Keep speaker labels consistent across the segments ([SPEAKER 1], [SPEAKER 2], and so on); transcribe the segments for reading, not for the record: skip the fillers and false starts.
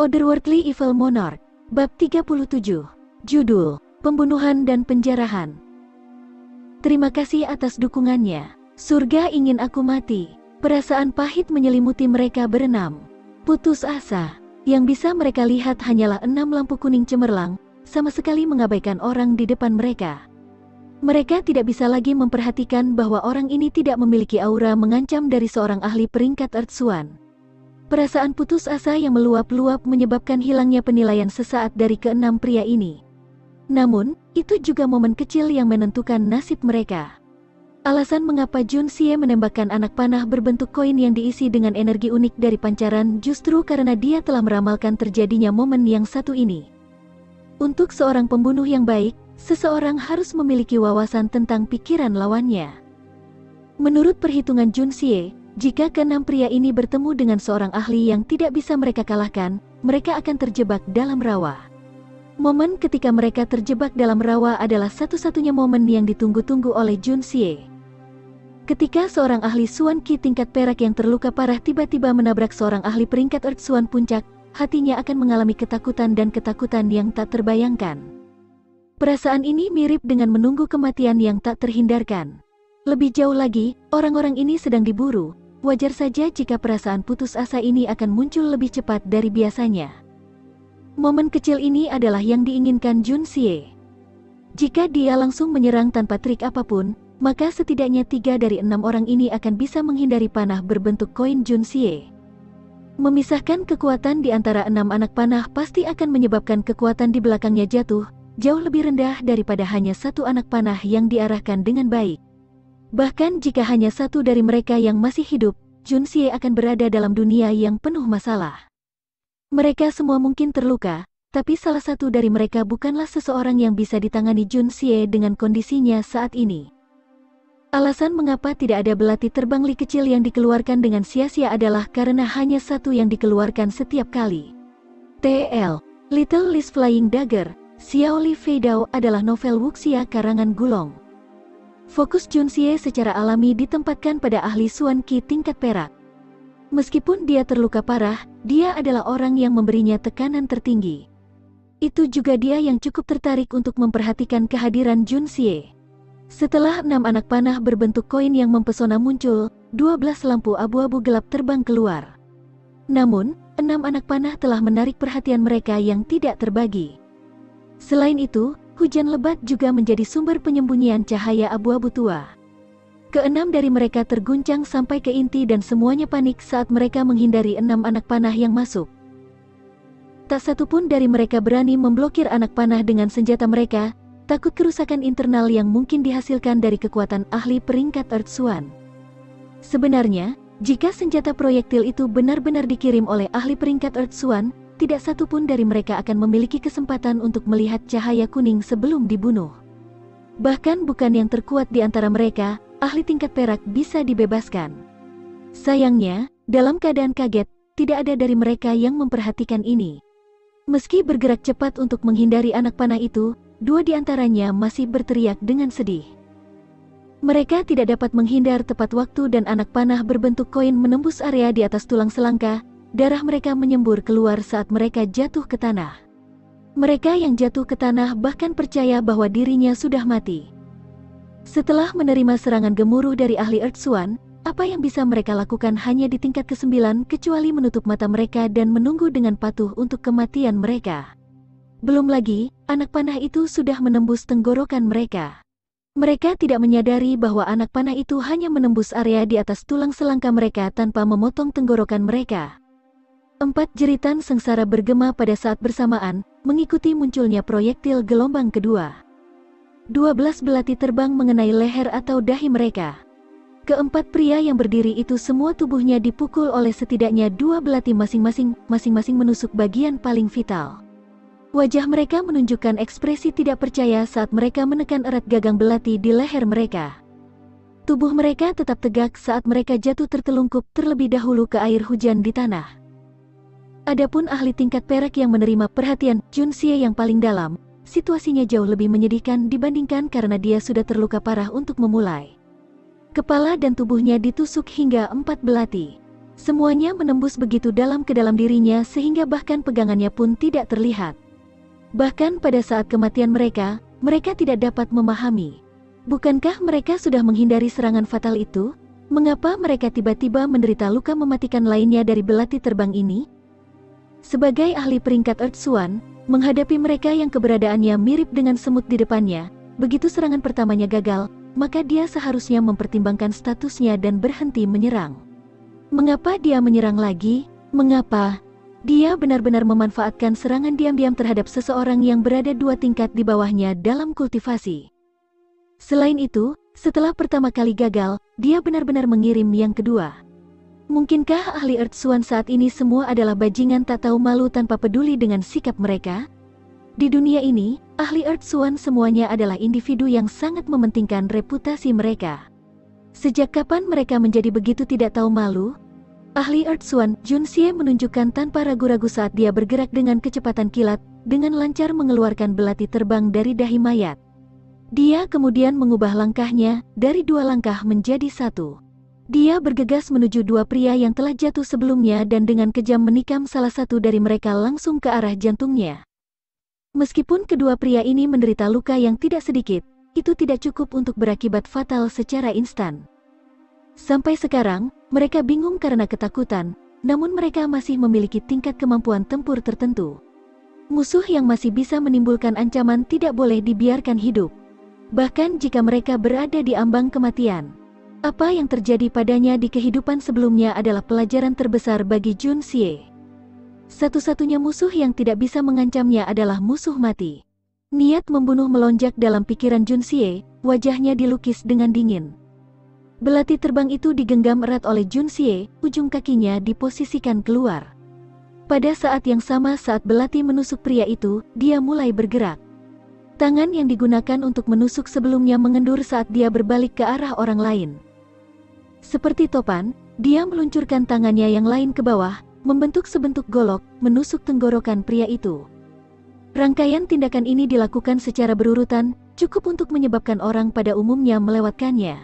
[SPEAKER 1] Otherworldly Evil Monarch, Bab 37. Judul, Pembunuhan dan Penjarahan. Terima kasih atas dukungannya. Surga ingin aku mati. Perasaan pahit menyelimuti mereka berenam. Putus asa. Yang bisa mereka lihat hanyalah 6 lampu kuning cemerlang, sama sekali mengabaikan orang di depan mereka. Mereka tidak bisa lagi memperhatikan bahwa orang ini tidak memiliki aura mengancam dari seorang ahli peringkat Earth-Swan. Perasaan putus asa yang meluap-luap menyebabkan hilangnya penilaian sesaat dari keenam pria ini. Namun, itu juga momen kecil yang menentukan nasib mereka. Alasan mengapa Jun Xie menembakkan anak panah berbentuk koin yang diisi dengan energi unik dari pancaran justru karena dia telah meramalkan terjadinya momen yang satu ini. Untuk seorang pembunuh yang baik, seseorang harus memiliki wawasan tentang pikiran lawannya. Menurut perhitungan Jun Xie, jika keenam pria ini bertemu dengan seorang ahli yang tidak bisa mereka kalahkan, mereka akan terjebak dalam rawa. Momen ketika mereka terjebak dalam rawa adalah satu-satunya momen yang ditunggu-tunggu oleh Jun Xie. Ketika seorang ahli Xuan Qi tingkat perak yang terluka parah tiba-tiba menabrak seorang ahli peringkat Earth Xuan puncak, hatinya akan mengalami ketakutan dan ketakutan yang tak terbayangkan. Perasaan ini mirip dengan menunggu kematian yang tak terhindarkan. Lebih jauh lagi, orang-orang ini sedang diburu. Wajar saja jika perasaan putus asa ini akan muncul lebih cepat dari biasanya. Momen kecil ini adalah yang diinginkan Jun Xie. Jika dia langsung menyerang tanpa trik apapun, maka setidaknya 3 dari 6 orang ini akan bisa menghindari panah berbentuk koin Jun Xie. Memisahkan kekuatan di antara 6 anak panah pasti akan menyebabkan kekuatan di belakangnya jatuh, jauh lebih rendah daripada hanya 1 anak panah yang diarahkan dengan baik. Bahkan jika hanya 1 dari mereka yang masih hidup, Jun Xie akan berada dalam dunia yang penuh masalah. Mereka semua mungkin terluka, tapi salah satu dari mereka bukanlah seseorang yang bisa ditangani Jun Xie dengan kondisinya saat ini. Alasan mengapa tidak ada belati terbang li kecil yang dikeluarkan dengan sia-sia adalah karena hanya 1 yang dikeluarkan setiap kali. TL, Little Li's Flying Dagger, Xiao Li Fei Dao adalah novel wuxia karangan Gulong. Fokus Jun Xie secara alami ditempatkan pada ahli Xuan Qi tingkat perak. Meskipun dia terluka parah, dia adalah orang yang memberinya tekanan tertinggi. Itu juga dia yang cukup tertarik untuk memperhatikan kehadiran Jun Xie. Setelah 6 anak panah berbentuk koin yang mempesona muncul, 12 lampu abu-abu gelap terbang keluar. Namun, 6 anak panah telah menarik perhatian mereka yang tidak terbagi. Selain itu, hujan lebat juga menjadi sumber penyembunyian cahaya abu-abu tua. Keenam dari mereka terguncang sampai ke inti dan semuanya panik saat mereka menghindari 6 anak panah yang masuk. Tak satu pun dari mereka berani memblokir anak panah dengan senjata mereka, takut kerusakan internal yang mungkin dihasilkan dari kekuatan ahli peringkat Earth-Swan. Sebenarnya, jika senjata proyektil itu benar-benar dikirim oleh ahli peringkat Earth-Swan, tidak satu pun dari mereka akan memiliki kesempatan untuk melihat cahaya kuning sebelum dibunuh. Bahkan bukan yang terkuat di antara mereka, ahli tingkat perak bisa dibebaskan. Sayangnya, dalam keadaan kaget, tidak ada dari mereka yang memperhatikan ini. Meski bergerak cepat untuk menghindari anak panah itu, 2 di antaranya masih berteriak dengan sedih. Mereka tidak dapat menghindar tepat waktu dan anak panah berbentuk koin menembus area di atas tulang selangka. Darah mereka menyembur keluar saat mereka jatuh ke tanah. Mereka yang jatuh ke tanah bahkan percaya bahwa dirinya sudah mati. Setelah menerima serangan gemuruh dari ahli Earth-Swan, apa yang bisa mereka lakukan hanya di tingkat ke-9 kecuali menutup mata mereka dan menunggu dengan patuh untuk kematian mereka. Belum lagi, anak panah itu sudah menembus tenggorokan mereka. Mereka tidak menyadari bahwa anak panah itu hanya menembus area di atas tulang selangka mereka tanpa memotong tenggorokan mereka. 4 jeritan sengsara bergema pada saat bersamaan, mengikuti munculnya proyektil gelombang kedua. 12 belati terbang mengenai leher atau dahi mereka. Keempat pria yang berdiri itu semua tubuhnya dipukul oleh setidaknya 2 belati masing-masing menusuk bagian paling vital. Wajah mereka menunjukkan ekspresi tidak percaya saat mereka menekan erat gagang belati di leher mereka. Tubuh mereka tetap tegak saat mereka jatuh tertelungkup terlebih dahulu ke air hujan di tanah. Adapun ahli tingkat perak yang menerima perhatian Jun Xie yang paling dalam, situasinya jauh lebih menyedihkan dibandingkan karena dia sudah terluka parah untuk memulai. Kepala dan tubuhnya ditusuk hingga 4 belati. Semuanya menembus begitu dalam ke dalam dirinya sehingga bahkan pegangannya pun tidak terlihat. Bahkan pada saat kematian mereka tidak dapat memahami. Bukankah mereka sudah menghindari serangan fatal itu? Mengapa mereka tiba-tiba menderita luka mematikan lainnya dari belati terbang ini? Sebagai ahli peringkat Earth Swan, menghadapi mereka yang keberadaannya mirip dengan semut di depannya, begitu serangan pertamanya gagal, maka dia seharusnya mempertimbangkan statusnya dan berhenti menyerang. Mengapa dia menyerang lagi? Mengapa? Dia benar-benar memanfaatkan serangan diam-diam terhadap seseorang yang berada 2 tingkat di bawahnya dalam kultivasi. Selain itu, setelah pertama kali gagal, dia benar-benar mengirim yang kedua. Mungkinkah ahli Earth Swan saat ini semua adalah bajingan tak tahu malu tanpa peduli dengan sikap mereka? Di dunia ini, ahli Earth Swan semuanya adalah individu yang sangat mementingkan reputasi mereka. Sejak kapan mereka menjadi begitu tidak tahu malu? Ahli Earth Swan, Junxie menunjukkan tanpa ragu-ragu saat dia bergerak dengan kecepatan kilat, dengan lancar mengeluarkan belati terbang dari dahi mayat. Dia kemudian mengubah langkahnya, dari 2 langkah menjadi 1. Dia bergegas menuju 2 pria yang telah jatuh sebelumnya dan dengan kejam menikam salah satu dari mereka langsung ke arah jantungnya. Meskipun kedua pria ini menderita luka yang tidak sedikit, itu tidak cukup untuk berakibat fatal secara instan. Sampai sekarang, mereka bingung karena ketakutan, namun mereka masih memiliki tingkat kemampuan tempur tertentu. Musuh yang masih bisa menimbulkan ancaman tidak boleh dibiarkan hidup. Bahkan jika mereka berada di ambang kematian. Apa yang terjadi padanya di kehidupan sebelumnya adalah pelajaran terbesar bagi Junxie. Satu-satunya musuh yang tidak bisa mengancamnya adalah musuh mati. Niat membunuh melonjak dalam pikiran Junxie, wajahnya dilukis dengan dingin. Belati terbang itu digenggam erat oleh Junxie, ujung kakinya diposisikan keluar. Pada saat yang sama saat belati menusuk pria itu, dia mulai bergerak. Tangan yang digunakan untuk menusuk sebelumnya mengendur saat dia berbalik ke arah orang lain. Seperti topan, dia meluncurkan tangannya yang lain ke bawah, membentuk sebentuk golok, menusuk tenggorokan pria itu. Rangkaian tindakan ini dilakukan secara berurutan, cukup untuk menyebabkan orang pada umumnya melewatkannya.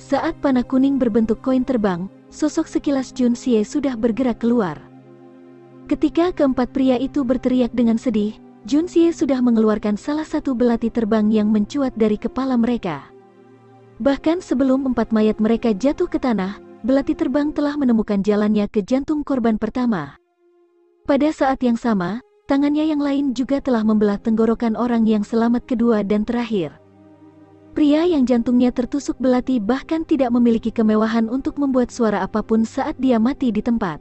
[SPEAKER 1] Saat panah kuning berbentuk koin terbang, sosok sekilas Junxie sudah bergerak keluar. Ketika keempat pria itu berteriak dengan sedih, Junxie sudah mengeluarkan salah satu belati terbang yang mencuat dari kepala mereka. Bahkan sebelum 4 mayat mereka jatuh ke tanah, belati terbang telah menemukan jalannya ke jantung korban pertama. Pada saat yang sama, tangannya yang lain juga telah membelah tenggorokan orang yang selamat kedua dan terakhir. Pria yang jantungnya tertusuk belati bahkan tidak memiliki kemewahan untuk membuat suara apapun saat dia mati di tempat.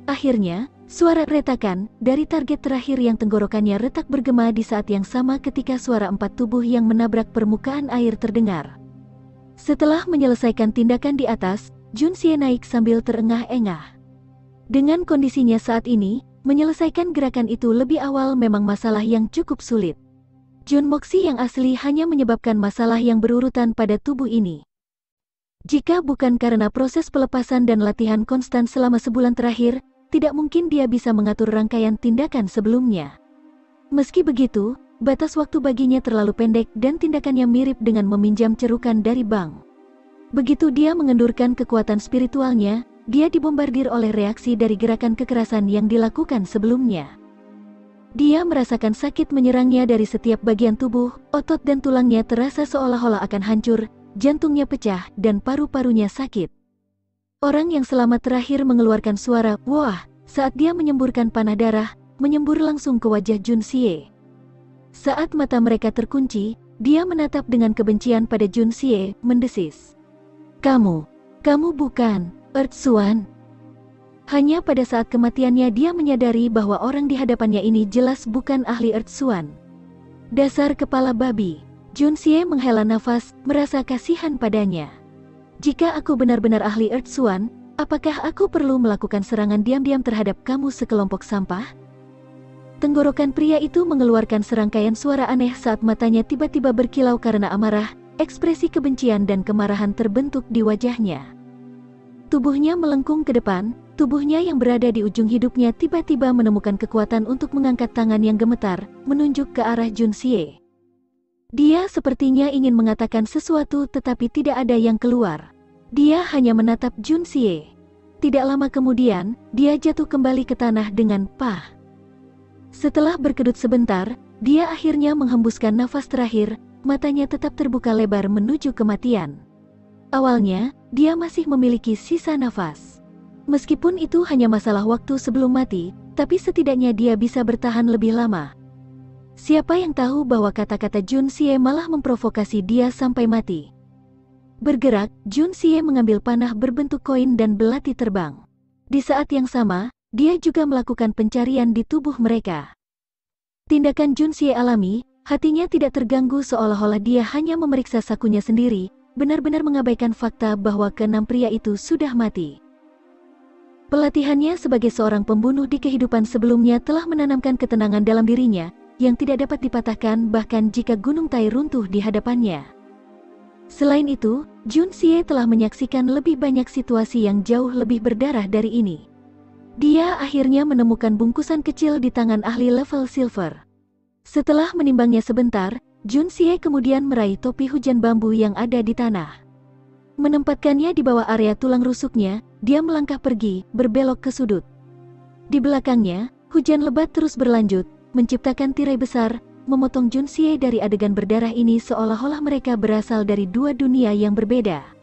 [SPEAKER 1] Akhirnya, suara retakan dari target terakhir yang tenggorokannya retak bergema di saat yang sama ketika suara 4 tubuh yang menabrak permukaan air terdengar. Setelah menyelesaikan tindakan di atas, Junxie naik sambil terengah-engah. Dengan kondisinya saat ini, menyelesaikan gerakan itu lebih awal memang masalah yang cukup sulit. Junmoxi yang asli hanya menyebabkan masalah yang berurutan pada tubuh ini. Jika bukan karena proses pelepasan dan latihan konstan selama sebulan terakhir, tidak mungkin dia bisa mengatur rangkaian tindakan sebelumnya. Meski begitu, batas waktu baginya terlalu pendek dan tindakannya mirip dengan meminjam cerukan dari bank. Begitu dia mengendurkan kekuatan spiritualnya, dia dibombardir oleh reaksi dari gerakan kekerasan yang dilakukan sebelumnya. Dia merasakan sakit menyerangnya dari setiap bagian tubuh, otot dan tulangnya terasa seolah-olah akan hancur, jantungnya pecah, dan paru-parunya sakit. Orang yang selamat terakhir mengeluarkan suara "wah" saat dia menyemburkan panah darah, menyembur langsung ke wajah Junxie. Saat mata mereka terkunci, dia menatap dengan kebencian pada Junxie, mendesis. Kamu bukan Earth Swan." Hanya pada saat kematiannya dia menyadari bahwa orang di hadapannya ini jelas bukan ahli Earth Swan. Dasar kepala babi. Junxie menghela nafas, merasa kasihan padanya. Jika aku benar-benar ahli Earth Swan, apakah aku perlu melakukan serangan diam-diam terhadap kamu sekelompok sampah? Tenggorokan pria itu mengeluarkan serangkaian suara aneh saat matanya tiba-tiba berkilau karena amarah, ekspresi kebencian dan kemarahan terbentuk di wajahnya. Tubuhnya melengkung ke depan, tubuhnya yang berada di ujung hidupnya tiba-tiba menemukan kekuatan untuk mengangkat tangan yang gemetar, menunjuk ke arah Junxie. Dia sepertinya ingin mengatakan sesuatu tetapi tidak ada yang keluar. Dia hanya menatap Junxie. Tidak lama kemudian, dia jatuh kembali ke tanah dengan pah. Setelah berkedut sebentar, dia akhirnya menghembuskan nafas terakhir, matanya tetap terbuka lebar menuju kematian. Awalnya, dia masih memiliki sisa nafas. Meskipun itu hanya masalah waktu sebelum mati, tapi setidaknya dia bisa bertahan lebih lama. Siapa yang tahu bahwa kata-kata Jun Xie malah memprovokasi dia sampai mati. Bergerak, Jun Xie mengambil panah berbentuk koin dan belati terbang. Di saat yang sama, dia juga melakukan pencarian di tubuh mereka. Tindakan Jun Xie alami, hatinya tidak terganggu seolah-olah dia hanya memeriksa sakunya sendiri, benar-benar mengabaikan fakta bahwa keenam pria itu sudah mati. Pelatihannya sebagai seorang pembunuh di kehidupan sebelumnya telah menanamkan ketenangan dalam dirinya, yang tidak dapat dipatahkan bahkan jika gunung Tai runtuh di hadapannya. Selain itu, Jun Xie telah menyaksikan lebih banyak situasi yang jauh lebih berdarah dari ini. Dia akhirnya menemukan bungkusan kecil di tangan ahli level silver. Setelah menimbangnya sebentar, Jun Xie kemudian meraih topi hujan bambu yang ada di tanah. Menempatkannya di bawah area tulang rusuknya, dia melangkah pergi, berbelok ke sudut. Di belakangnya, hujan lebat terus berlanjut, menciptakan tirai besar, memotong Jun Xie dari adegan berdarah ini seolah-olah mereka berasal dari dua dunia yang berbeda.